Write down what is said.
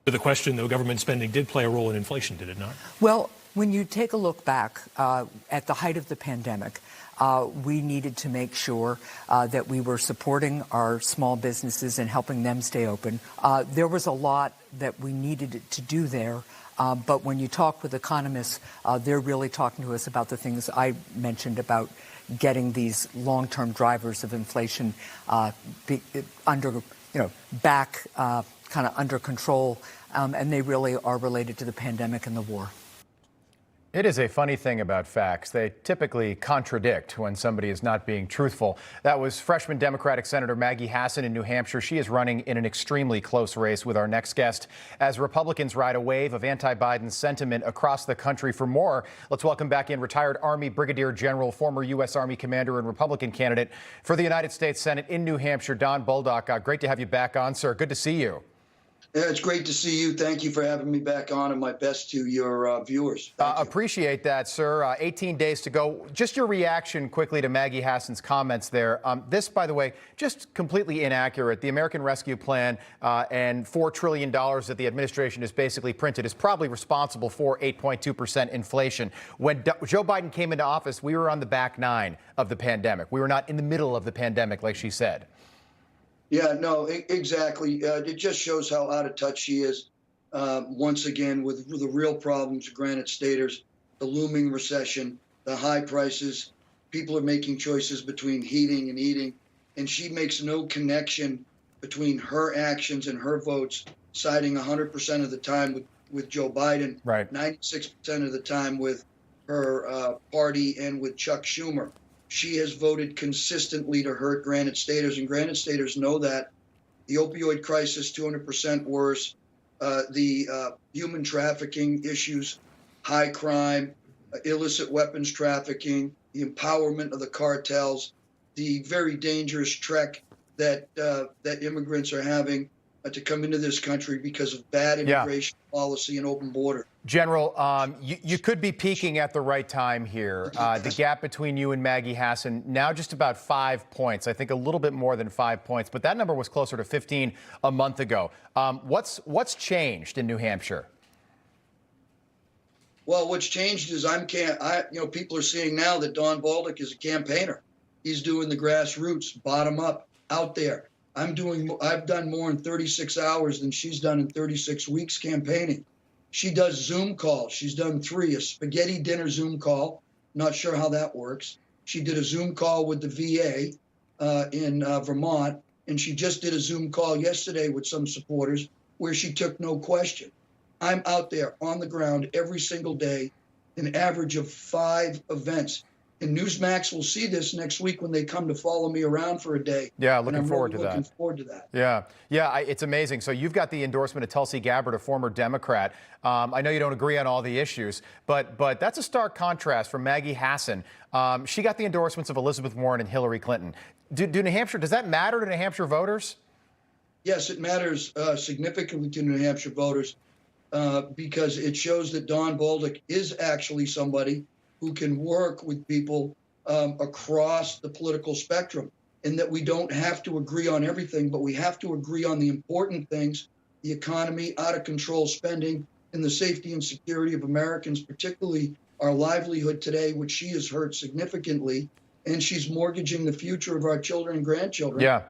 To the question, though, government spending did play a role in inflation, did it not? Well, when you take a look back at the height of the pandemic, we needed to make sure that we were supporting our small businesses and helping them stay open. There was a lot that we needed to do there. But when you talk with economists, they're really talking to us about the things I mentioned about getting these long-term drivers of inflation back kind of under control. And they really are related to the pandemic and the war. It is a funny thing about facts. They typically contradict when somebody is not being truthful. That was freshman Democratic Senator Maggie Hassan in New Hampshire. She is running in an extremely close race with our next guest. As Republicans ride a wave of anti-Biden sentiment across the country. For more, let's welcome back in retired Army Brigadier General, former U.S. Army commander and Republican candidate for the United States Senate in New Hampshire, Don Bolduc. Great to have you back on, sir. Good to see you. Yeah, it's great to see you. Thank you for having me back on, and my best to your viewers. Appreciate that, sir. 18 days to go. Just your reaction quickly to Maggie Hassan's comments there. This, by the way, just completely inaccurate. The American Rescue Plan and $4 trillion that the administration has basically printed is probably responsible for 8.2% inflation. When Joe Biden came into office, we were on the back nine of the pandemic. We were not in the middle of the pandemic, like she said. Yeah, no, exactly. It just shows how out of touch she is, once again, with the real problems of Granite Staters, the looming recession, the high prices. People are making choices between heating and eating, and she makes no connection between her actions and her votes, siding 100% of the time with Joe Biden, right, 96% of the time with her party and with Chuck Schumer. She has voted consistently to hurt Granite Staters, and Granite Staters know that. The opioid crisis, 200% worse. The human trafficking issues, high crime, illicit weapons trafficking, the empowerment of the cartels, the very dangerous trek that immigrants are having to come into this country because of bad immigration policy and open border. General, you could be peaking at the right time here. The gap between you and Maggie Hassan now just about 5 points. I think a little bit more than 5 points, but that number was closer to 15 a month ago. What's changed in New Hampshire? Well, what's changed is people are seeing now that Don Bolduc is a campaigner. He's doing the grassroots, bottom up, out there. I've done more in 36 hours than she's done in 36 weeks campaigning. She does Zoom calls. She's done 3, a spaghetti dinner Zoom call. Not sure how that works. She did a Zoom call with the VA in Vermont, and she just did a Zoom call yesterday with some supporters where she took no question. I'm out there on the ground every single day, an average of 5 events. And Newsmax will see this next week when they come to follow me around for a day. Yeah, looking forward to that. Yeah, it's amazing. So you've got the endorsement of Tulsi Gabbard, a former Democrat. I know you don't agree on all the issues, but that's a stark contrast from Maggie Hassan. She got the endorsements of Elizabeth Warren and Hillary Clinton. Do New Hampshire, does that matter to New Hampshire voters? Yes, it matters significantly to New Hampshire voters because it shows that Don Bolduc is actually somebody who can work with people across the political spectrum, and that we don't have to agree on everything, but we have to agree on the important things: the economy, out of control spending, and the safety and security of Americans, particularly our livelihood today, which she has hurt significantly, and she's mortgaging the future of our children and grandchildren. Yeah.